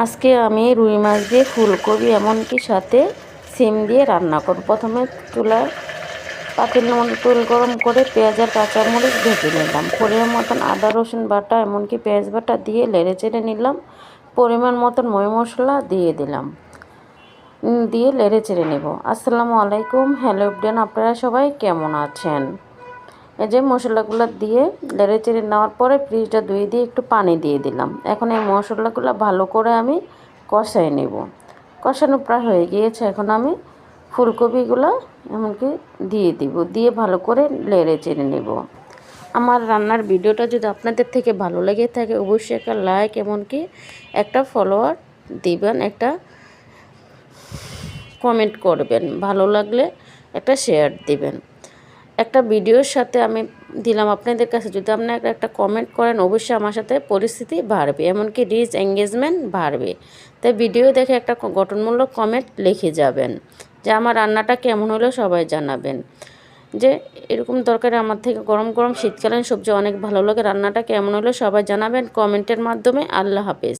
আজকে আমি রুই মাছ দিয়ে ফুলকপি এমনকি সাথে সিম দিয়ে রান্না করব। প্রথমে চুলায় পাতিলের মধ্যে তেল গরম করে পেঁয়াজ আর কাঁচামরিচ ভেজে নিলাম। পরিমাণ মতন আদা রসুন বাটা এমনকি পেঁয়াজ বাটা দিয়ে নেড়ে চেড়ে নিলাম। পরিমাণ মতন ময় মশলা দিয়ে দিলাম, দিয়ে নেড়ে চেড়ে নেব। আসসালামু আলাইকুম, হ্যালো এভরিওয়ান, আপনারা সবাই কেমন আছেন? এই যে মশলাগুলো দিয়ে নেড়ে চেড়ে নেওয়ার পরে ফ্রিজটা ধুয়ে দিয়ে একটু পানি দিয়ে দিলাম। এখন এই মশলাগুলো ভালো করে আমি কষাই নেব। কষানো প্রায় হয়ে গিয়েছে। এখন আমি ফুলকপিগুলো এমনকি দিয়ে দিব, দিয়ে ভালো করে নেড়ে চেড়ে নেব। আমার রান্নার ভিডিওটা যদি আপনাদের থেকে ভালো লেগে থাকে অবশ্যই একটা লাইক এমনকি একটা ফলোয়ার দিবেন, একটা কমেন্ট করবেন, ভালো লাগলে একটা শেয়ার দিবেন। একটা ভিডিওর সাথে আমি দিলাম আপনাদের কাছে, যদি আপনারা একটা কমেন্ট করেন অবশ্যই আমার সাথে পরিস্থিতি বাড়বে, এমনকি রিচ এঙ্গেজমেন্ট বাড়বে। তাই ভিডিও দেখে একটা গঠনমূলক কমেন্ট লিখে যাবেন যে আমার রান্নাটা কেমন হলো, সবাই জানাবেন যে এরকম তরকারি আমার থেকে গরম গরম শীতকালীন সবজি অনেক ভালো লাগে, রান্নাটা কেমন হলো সবাই জানাবেন কমেন্টের মাধ্যমে। আল্লাহ হাফেজ।